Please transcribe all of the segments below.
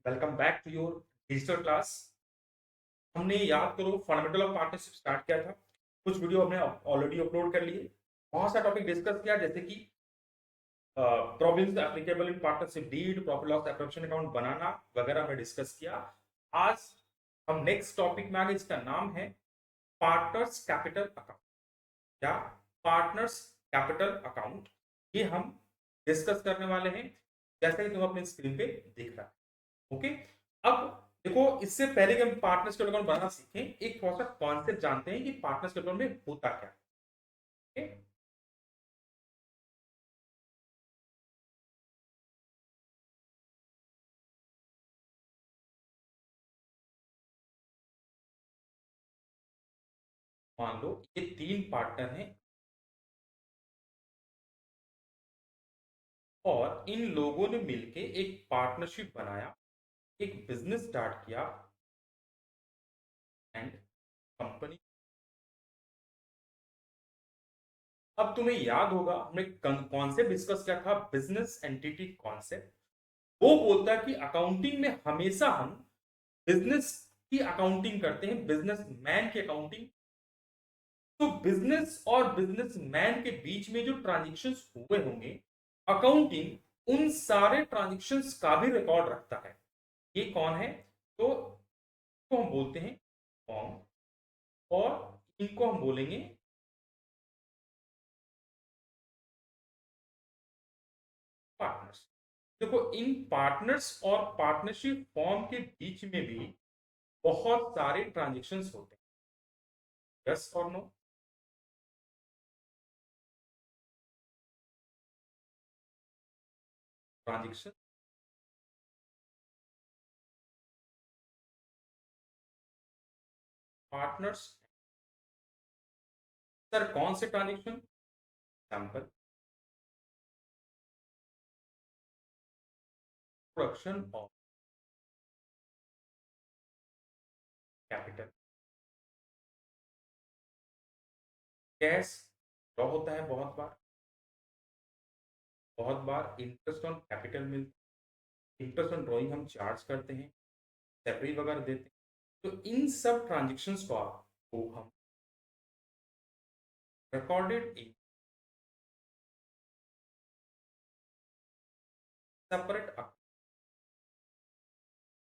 Welcome back to your digital class. हमने याद करो फंडामेंटल ऑफ पार्टनरशिप स्टार्ट किया था। कुछ वीडियो हमने ऑलरेडी अपलोड कर लिए। बहुत सा टॉपिक डिस्कस किया जैसे कि provisions applicable in partnership deed, profit loss appropriation account बनाना वगैरह हमने डिस्कस किया। आज हम नेक्स्ट टॉपिक में आगे, इसका नाम है पार्टनर्स कैपिटल अकाउंट या पार्टनर्स कैपिटल अकाउंट। ये हम डिस्कस करने वाले हैं जैसे कि तुम अपने स्क्रीन पे देख रहा है। ओके, अब देखो, इससे पहले कि हम पार्टनर्स कैपिटल अकाउंट बनाना सीखें, एक थोड़ा सा कॉन्सेप्ट जानते हैं कि पार्टनर्स कैपिटल में होता क्या है। okay? मान लो ये तीन पार्टनर हैं और इन लोगों ने मिलके एक पार्टनरशिप बनाया, एक बिजनेस स्टार्ट किया एंड कंपनी। अब तुम्हें याद होगा हमने कॉन्सेप्ट डिस्कस किया था, बिजनेस एंटिटी कॉन्सेप्ट। वो बोलता है कि अकाउंटिंग में हमेशा हम बिजनेस की अकाउंटिंग करते हैं, बिजनेस मैन की अकाउंटिंग। तो बिजनेस और बिजनेसमैन के बीच में जो ट्रांजेक्शन्स हुए होंगे, अकाउंटिंग उन सारे ट्रांजेक्शन्स का भी रिकॉर्ड रखता है। ये कौन है? तो हम बोलते हैं फॉर्म, और इनको हम बोलेंगे पार्टनर्स। देखो, इन पार्टनर्स और पार्टनरशिप फॉर्म के बीच में भी बहुत सारे ट्रांजेक्शन्स होते हैं। यस और नो? Transaction, partners. सर कौन से transaction? Example, production of capital, cash draw होता है बहुत बार, बहुत बार इंटरेस्ट ऑन कैपिटल मिलता है, इंटरेस्ट ऑन ड्रॉइंग हम चार्ज करते हैं, सैलरी वगैरह देते हैं। तो इन सब ट्रांजेक्शन्स को हम recorded in separate account,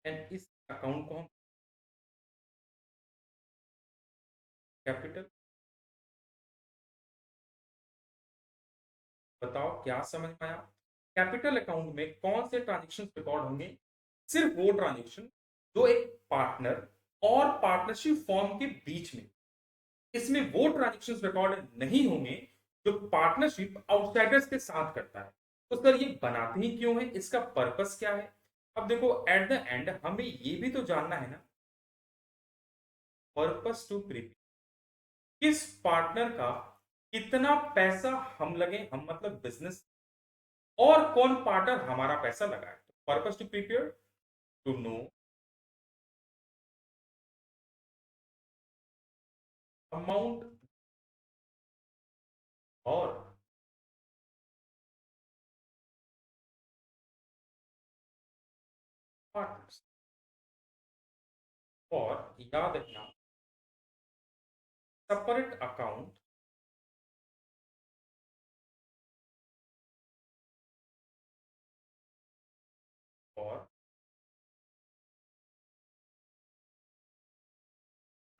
and इस अकाउंट को हम कैपिटल। बताओ क्या समझ में आया? कैपिटल अकाउंट में कौन से ट्रांजेक्शन रिकॉर्ड होंगे? सिर्फ वो ट्रांजेक्शन जो एक पार्टनर और पार्टनरशिप फॉर्म के बीच में। इसमें वो ट्रांजेक्शन्स रिकॉर्ड नहीं होंगे जो पार्टनरशिप आउटसाइडर्स के साथ करता है। तो सर ये बनाते ही क्यों है, इसका पर्पस क्या है? अब देखो, एट द एंड हमें ये भी तो जानना है ना, पर्पस टू प्रिपेयर, किस पार्टनर का कितना पैसा हम लगे, हम मतलब बिजनेस, और कौन पार्टनर हमारा पैसा लगाए। Purpose to prepare, to know amount और पार्टनर्स। और याद रखना, सेपरेट अकाउंट और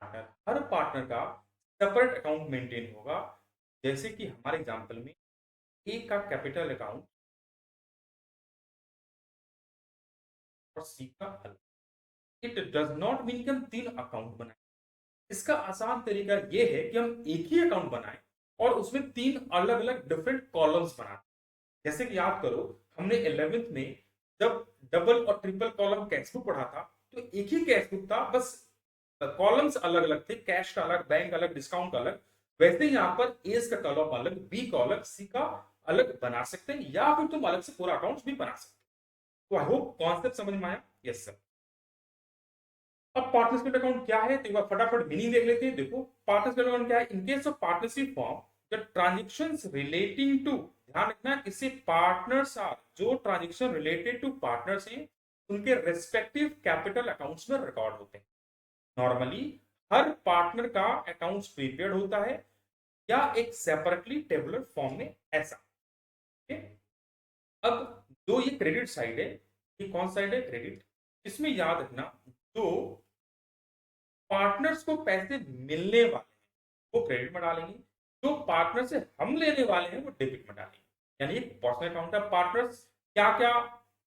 पार्टनर, हर पार्टनर का सेपरेट अकाउंट मेंटेन होगा। जैसे कि हमारे एग्जांपल में ए का कैपिटल अकाउंट और सी का अलग। इट डज नॉट मीन कि हम तीन अकाउंट बनाए। इसका आसान तरीका यह है कि हम एक ही अकाउंट बनाएं और उसमें तीन अलग अलग डिफरेंट कॉलम्स बनाए। जैसे कि याद करो, हमने 11th में जब डबल और ट्रिपल कॉलम कैश बुक पढ़ा था, तो एक ही कैश बुक था, बस कॉलम्स अलग अलग थे, कैश का अलग, बैंक अलग, डिस्काउंट का अलग। वैसे यहाँ पर एस का कॉलम अलग, बी का अलग, सी का अलग बना सकते हैं, या फिर तुम अलग से पूरा अकाउंट भी बना सकते हो। तो आई होप कॉन्सेप्ट समझ में आया। Yes sir. अब पार्टनरशिप अकाउंट क्या है, तो एक बार फटाफट मीनिंग देख लेते हैं। देखो, पार्टनरशिप अकाउंट क्या है? In case of partnership firm, the transactions relating to, ध्यान रखना, किसी पार्टनर्स आर, जो ट्रांजैक्शन रिलेटेड टू पार्टनर्स हैं, उनके रेस्पेक्टिव कैपिटल अकाउंट्स में रिकॉर्ड होते हैं। नॉर्मली हर पार्टनर का अकाउंट्स प्रीपेड होता है या एक सेपरेटली टेबुलर फॉर्म में ऐसा। ठीक है? अब जो ये क्रेडिट साइड है, ये कौन साइड है? क्रेडिट। इसमें याद रखना जो पार्टनर्स को पैसे मिलने वाले हैं वो क्रेडिट में डालेंगे, जो पार्टनर से हम लेने वाले हैं वो डेबिट में डालेंगे। यानी एक पर्सनल अकाउंट है। पार्टनर्स क्या क्या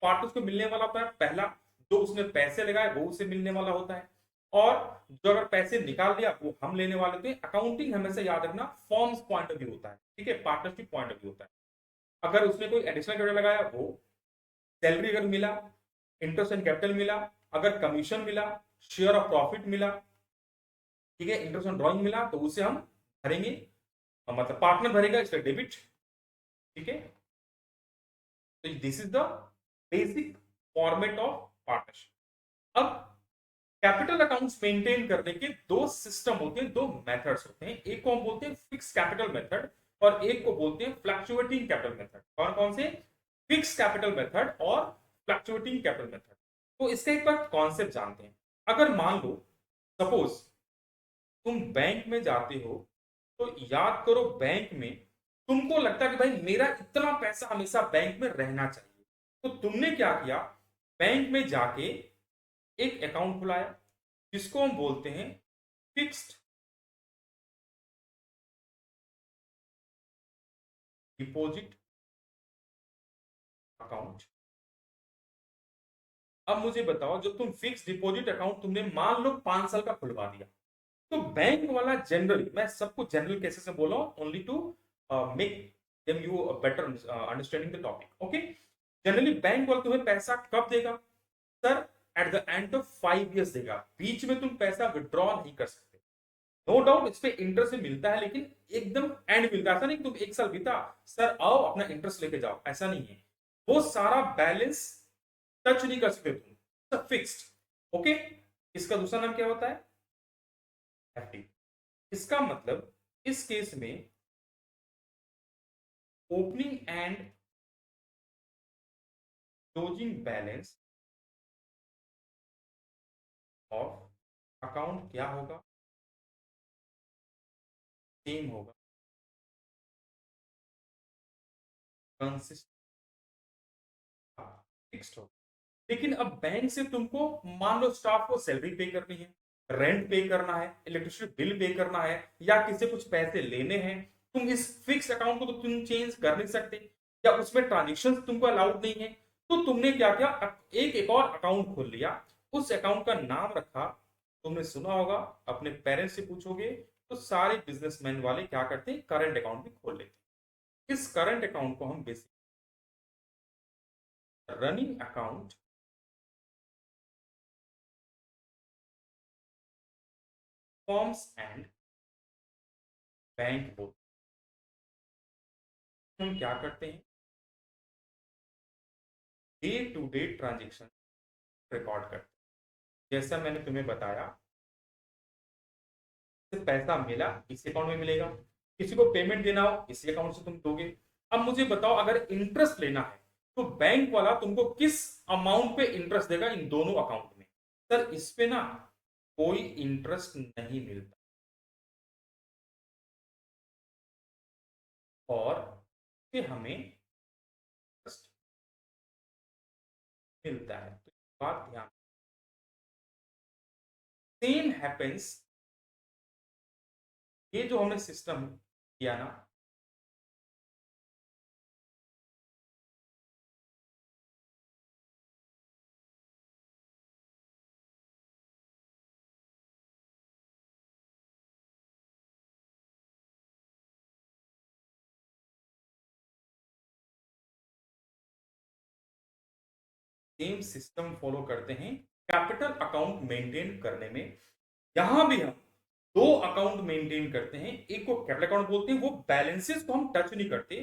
पार्टनर्स को मिलने वाला होता है? पहला, जो उसने पैसे लगाए वो उसे मिलने वाला होता है, और जो अगर पैसे निकाल दिया वो हम लेने वाले होते हैं। अकाउंटिंग हमेशा याद रखना फॉर्म्स पॉइंट ऑफ व्यू होता है, ठीक है, पार्टनरशिप पॉइंट ऑफ व्यू होता है। अगर उसने कोई एडिशनल कैपिटल लगाया, वो सैलरी अगर मिला, इंटरेस्ट एंड कैपिटल मिला, अगर कमीशन मिला, शेयर ऑफ प्रॉफिट मिला, ठीक है, इंटरेस्ट ऑन ड्रॉइंग मिला, तो उसे हम भरेंगे, मतलब पार्टनर भरेगा, इसका डेबिट। ठीक है, तो this is the basic format of partnership. अब कैपिटल अकाउंट्स मेंटेन करने के दो सिस्टम होते हैं, दो मेथड्स होते हैं। एक को हम बोलते हैं फिक्स कैपिटल मेथड और एक को बोलते हैं फ्लक्चुएटिंग कैपिटल मेथड। कौन कौन से? फिक्स कैपिटल मेथड और फ्लक्चुएटिंग कैपिटल मेथड। तो इसका एक बार कॉन्सेप्ट जानते हैं। अगर मान लो सपोज तुम बैंक में जाते हो, तो याद करो बैंक में तुमको लगता है कि भाई मेरा इतना पैसा हमेशा बैंक में रहना चाहिए, तो तुमने क्या किया? बैंक में जाके एक अकाउंट खुलाया जिसको हम बोलते हैं फिक्स्ड डिपॉजिट अकाउंट। अब मुझे बताओ, जब तुम फिक्स डिपॉजिट अकाउंट तुमने मान लो 5 साल का खुलवा दिया, तो बैंक वाला जनरली, मैं सबको जनरल केसेस में बोला only to make them you better understanding the topic. Okay, generally bank वाला तुम्हें पैसा कब देगा? Sir, at the end of 5 years देगा। बीच में तुम पैसा विड्रॉ नहीं कर सकते। नो डाउट इस पे इंटरेस्ट मिलता है, लेकिन एकदम एंड मिलता है। ऐसा नहीं तुम 1 साल बीता, सर आओ अपना इंटरेस्ट लेके जाओ, ऐसा नहीं है। वो सारा बैलेंस टच नहीं कर सकते तुम, फिक्स्ड। ओके, इसका दूसरा नाम क्या होता है? एफडी। इसका मतलब इस केस में opening and closing balance of account क्या होगा? सेम होगा, कंसिस्टेंट, फिक्स्ड होगा। लेकिन अब बैंक से तुमको मान लो स्टाफ को सैलरी पे करनी है, रेंट पे करना है, इलेक्ट्रिसिटी बिल पे करना है, या किसी कुछ पैसे लेने हैं, तुम इस फिक्स अकाउंट को तो तुम चेंज कर नहीं सकते, या उसमें ट्रांजेक्शन तुमको अलाउड नहीं है। तो तुमने क्या किया? एक और अकाउंट खोल लिया, उस अकाउंट का नाम रखा, तुमने सुना होगा, अपने पेरेंट्स से पूछोगे तो सारे बिजनेसमैन वाले क्या करते हैं? करंट अकाउंट भी खोल लेते हैं। इस करंट अकाउंट को हम basic running account firms and bank बोलते हैं। हम क्या करते हैं? Day to day transaction record करते हैं। जैसा मैंने तुम्हें बताया, पैसा मिला इसी अकाउंट में मिलेगा, किसी को पेमेंट देना हो इसी अकाउंट से तुम दोगे। अब मुझे बताओ, अगर इंटरेस्ट लेना है तो बैंक वाला तुमको किस अमाउंट पे इंटरेस्ट देगा इन दोनों अकाउंट में? सर, इस पे ना कोई इंटरेस्ट नहीं मिलता, और फिर हमें इंटरेस्ट मिलता है। तो बात ध्यान, सेम हैपेंस, ये जो हमने सिस्टम किया ना, सेम सिस्टम फॉलो करते हैं कैपिटल अकाउंट मेंटेन करने में। यहां भी हम दो अकाउंट मेंटेन करते हैं, एक को कैपिटल अकाउंट बोलते हैं, वो बैलेंसेस को हम टच नहीं करते,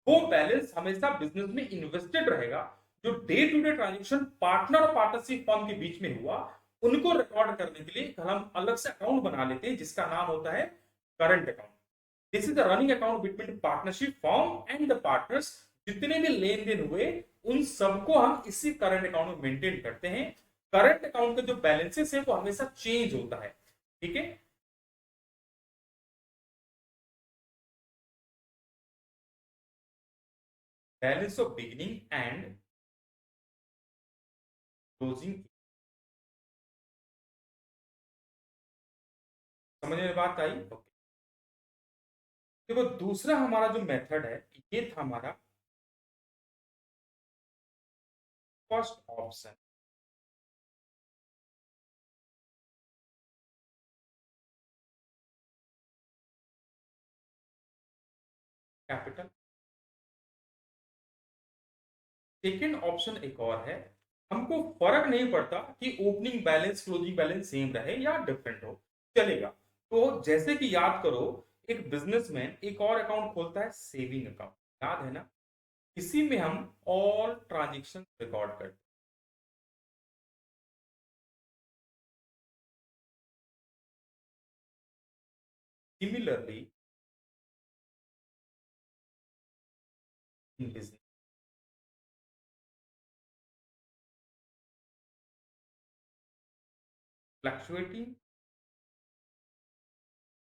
वो बैलेंस हमेशा बिजनेस में इन्वेस्टेड रहेगा। जो day to day transaction partner और पार्टनरशिप फर्म के बीच में हुआ, उनको रिकॉर्ड करने के लिए हम अलग से अकाउंट बना लेते हैं जिसका नाम होता है current account. This is the running account between partnership firm and the partners. जितने भी लेन देन हुए उन सबको हम इसी करंट अकाउंट में मेंटेन करते हैं। करंट अकाउंट के जो बैलेंसेस है वो हमेशा चेंज होता है, ठीक है। Balance of beginning and closing, समझ में बात आई? ओके। देखो दूसरा हमारा जो मेथड है ये था हमारा first option, capital. Second option एक और है, हमको फर्क नहीं पड़ता कि opening balance closing balance same रहे या डिफरेंट हो, चलेगा। तो जैसे कि याद करो, एक बिजनेसमैन एक और अकाउंट खोलता है, सेविंग अकाउंट, याद है ना? इसी में हम ऑल ट्रांजेक्शन रिकॉर्ड करते हैं। Similarly in business, fluctuating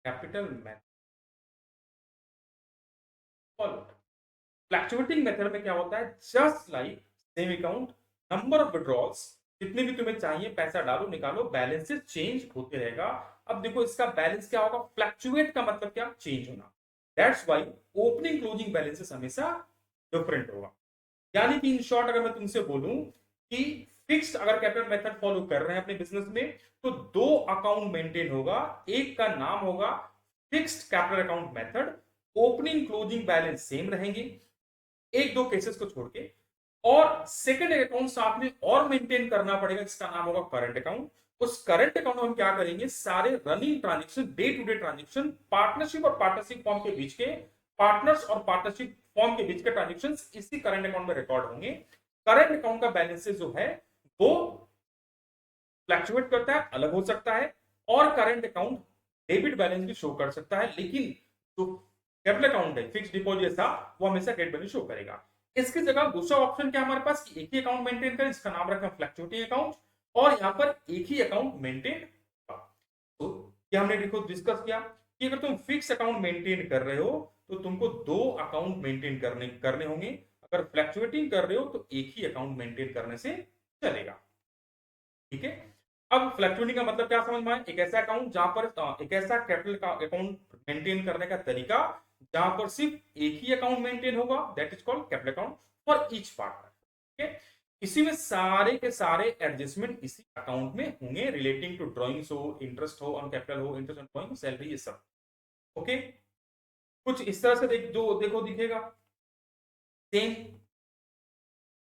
capital method follow. Fluctuating method में क्या होता है, just like same account, number of withdrawals, जितने भी तुम्हें चाहिए पैसा डालो निकालो, बैलेंसेस चेंज होते रहेगा। अब देखो इसका बैलेंस क्या होगा, फ्लक्चुएट का मतलब क्या, चेंज होना। That's why opening closing balances हमेशा डिफरेंट होगा। यानी कि इन शॉर्ट अगर मैं तुमसे बोलूं कि फिक्स्ड अगर कैपिटल मेथड फॉलो कर रहे हैं अपने बिजनेस में, तो दो अकाउंट मेंटेन होगा। एक का नाम होगा fixed capital account method, opening closing balance same रहेंगे एक दो केसेस को छोड़ के, और सेकंड अकाउंट साथ में और मेंटेन करना पड़ेगा, इसका नाम होगा करंट अकाउंट। उस करंट अकाउंट में हम क्या करेंगे, सारे running transaction, day to day transaction, partnership और पार्टनरशिप फॉर्म के बीच के, पार्टनर्स और पार्टनरशिप फॉर्म के बीच के ट्रांजेक्शन इसी करंट अकाउंट में रिकॉर्ड होंगे। करंट अकाउंट का बैलेंसेस जो है वो फ्लक्चुएट करता है, अलग हो सकता है, और करंट अकाउंट डेबिट बैलेंस भी शो कर सकता है, लेकिन जो कैपिटल अकाउंट है फिक्स डिपॉजिट था वो हमेशा क्रेडिट बैलेंस शो करेगा। इसकी जगह दूसरा ऑप्शन क्या हमारे पास कि एक ही अकाउंट मेंटेन करें, इसका नाम रखा फ्लक्चुएटिंग अकाउंट, और यहां पर एक ही अकाउंट मेंटेन। तो क्या हमने देखो डिस्कस किया कि अगर तुम फिक्स अकाउंट मेंटेन कर रहे हो तो तुमको दो अकाउंट मेंटेन करने करने होंगे, अगर फ्लक्चुएटिंग कर रहे हो तो एक ही अकाउंट मेंटेन करने से चलेगा, ठीक है। अब फ्लक्चुएटिंग का मतलब क्या समझ में आया, एक ऐसा अकाउंट जहां पर एक ऐसा कैपिटल का अकाउंट मेंटेन करने का तरीका जहां पर सिर्फ एक ही अकाउंट मेंटेन होगा, that is called capital account for each partner, ठीक है। इसी में सारे के सारे एडजस्टमेंट इसी अकाउंट में होंगे, रिलेटिंग टू ड्रॉइंग्स हो, इंटरेस्ट हो ऑन कैपिटल हो, इंटरेस्ट ऑन ड्रॉइंग, सैलरी, ये सब, ओके। कुछ इस तरह से जो देखो दिखेगा सेम।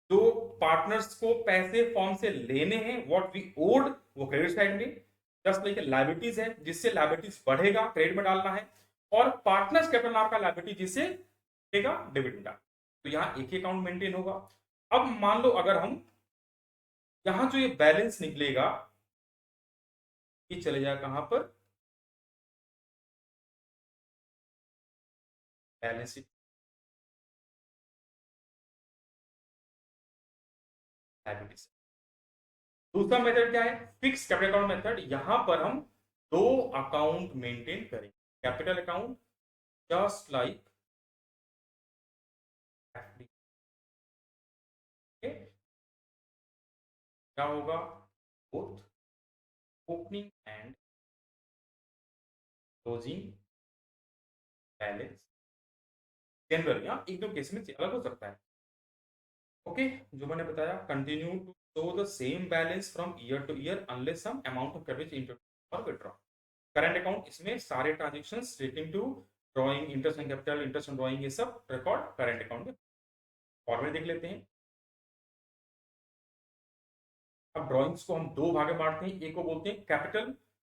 जो पार्टनर्स को पैसे फॉर्म से लेने हैं, व्हाट वी ओड, वो क्रेडिट साइड में, जस्ट लाइक लायबिलिटीज है जिससे लायबिलिटीज बढ़ेगा, क्रेडिट में डालना है, और पार्टनर्स कैपिटल आपका लायबिलिटी जिससे बढ़ेगा, डेबिट में डालना। तो यहाँ एक ही अकाउंट मेंटेन होगा। अब मान लो अगर हम यहां जो ये बैलेंस निकलेगा, ये चले जाए कहां पर, बैलेंस शीट, लायबिलिटीज। दूसरा मेथड क्या है, फिक्स कैपिटल अकाउंट मेथड, यहां पर हम दो अकाउंट मेंटेन करेंगे, capital account just like FD, क्या होगा, both opening and closing balance, general या एक दो केस में अलग हो सकता है, ओके। जो मैंने बताया, continue to show the same balance from year to year unless some amount of capital introduce और विथड्रॉ। करंट अकाउंट, इसमें सारे transactions relating to drawing, interest and capital, interest on drawing, ये सब रिकॉर्ड करंट अकाउंट में। Format देख लेते हैं। अब ड्राइंग्स को हम दो भागे बांटते हैं, एक को बोलते हैं कैपिटल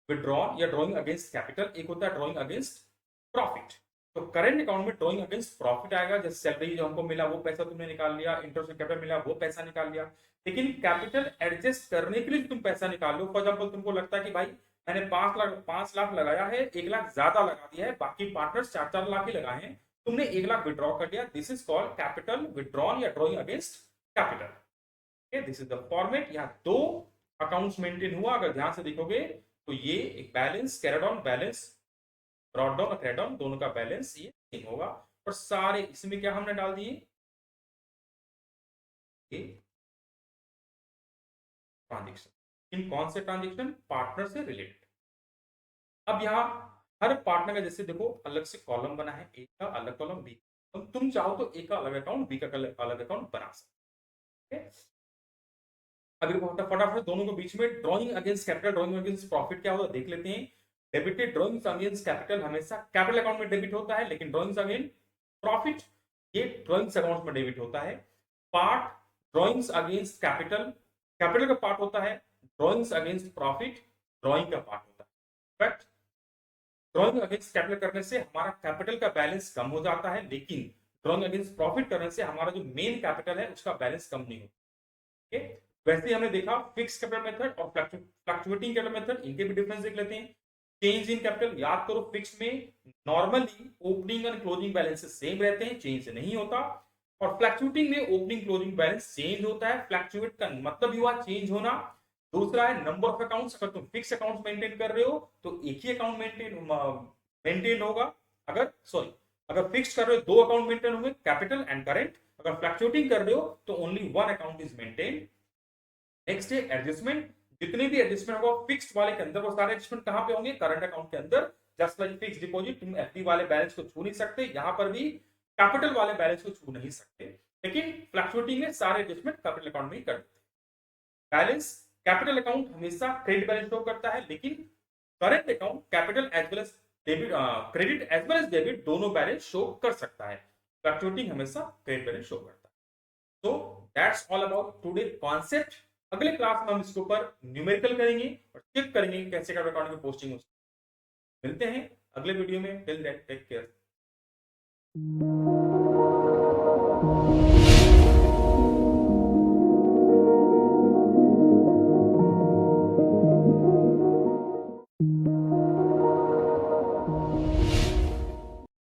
विड्रॉ या ड्राइंग अगेंस्ट कैपिटल, एक होता है ड्राइंग अगेंस्ट प्रॉफिट। तो करंट अकाउंट में ड्राइंग अगेंस्ट प्रॉफिट आएगा, जैसे सैलरी जो हमको मिला वो पैसा तुमने निकाल लिया, इंटरेस्ट कैपिटल मिला वो पैसा निकाल लिया। लेकिन कैपिटल एडजस्ट करने के लिए तुम पैसा निकाल लो, फॉर एग्जाम्पल तुमको लगता है कि भाई मैंने 5 लाख लगाया है, 1 लाख ज्यादा लगा दिया है, बाकी पार्टनर्स 4-4 लाख ही लगाए हैं, तुमने 1 लाख विड्रॉ कर दिया, this is called capital withdrawn या drawing against capital. Okay, this is the format. यहाँ दो अकाउंट्स मेंटेन हुआ, अगर ध्यान से देखोगे तो ये एक balance carried on, balance brought down और क्रेडिट डाउन, दोनों का बैलेंस ये सेम होगा। और सारे इसमें क्या हमने डाल दिए, ट्रांजेक्शन। इन कौन से ट्रांजेक्शन, पार्टनर से रिलेटेड। अब यहाँ हर पार्टनर का जैसे देखो अलग से कॉलम बना है, ए का अलग कॉलम, बी, तुम चाहो तो ए का अलग अकाउंट, बी का अलग अकाउंट बना सकते। अभी फटाफट दोनों के बीच में drawing against capital, drawing against profit क्या होगा देख लेते हैं। डेबिटेड ड्रॉइंग्स अगेंस्ट कैपिटल हमेशा कैपिटल अकाउंट में डेबिट होता है, लेकिन ड्रॉइंग्स अगेंस्ट प्रॉफिट ये ड्रॉइंग्स अकाउंट में डेबिट होता है। Part drawings against capital, capital का पार्ट होता है, ड्रॉइंग्स अगेंस्ट प्रॉफिट ड्रॉइंग का पार्ट होता है। बट ड्रॉइंग अगेंस्ट कैपिटल करने से हमारा कैपिटल का बैलेंस कम हो जाता है, लेकिन ड्रॉइंग अगेंस्ट प्रॉफिट करने से हमारा जो मेन कैपिटल है उसका बैलेंस कम नहीं होता। वैसे ही हमने देखा फिक्स कैपिटल मेथड और फ्लक्चुएटिंग कैपिटल मेथड, इनके भी डिफरेंस देख लेते हैं। चेंज इन कैपिटल, याद करो फिक्स में normally opening and closing balance same रहते हैं, चेंज नहीं होता। और फ्लक्चुएटिंग में ओपनिंग क्लोजिंग बैलेंस चेंज होता है। फ्लक्चुएट का मतलब ही हुआ चेंज होना। दूसरा है नंबर ऑफ अकाउंट्स, अगर तुम फिक्स अकाउंट मेंटेन कर रहे हो तो एक ही अकाउंट मेंटेन होगा। अगर फिक्स कर रहे हो दो अकाउंट मेंटेन होंगे, कैपिटल एंड करेंट। अगर फ्लक्चुएटिंग कर रहे हो तो only one account is maintain. Next है एडजस्टमेंट, जितने भी एडजस्टमेंट होगा फिक्स्ड वाले के अंदर, वो सारे एडजस्टमेंट कहां पे होंगे, करंट अकाउंट के अंदर। जस्ट लाइक फिक्स डिपॉजिट, तुम एफडी वाले बैलेंस को छू नहीं सकते, यहां पर भी कैपिटल वाले बैलेंस को छू नहीं सकते, लेकिन फ्लक्चुएटिंग में सारे एडजस्टमेंट कैपिटल अकाउंट में ही कर देते हैं। बैलेंस कैपिटल अकाउंट हमेशा क्रेडिट बैलेंस शो करता है, लेकिन current account capital as well as debit, credit as well as debit दोनों बैलेंस शो कर सकता है। फ्लक्चुएटिंग हमेशा क्रेडिट बैलेंस शो करता है। तो that's all about today concept. अगले क्लास में हम इसके ऊपर न्यूमेरिकल करेंगे और चेक करेंगे कैसे कैपिटल अकाउंट की पोस्टिंग होती है। मिलते हैं अगले वीडियो में, टिल दैट टेक केयर।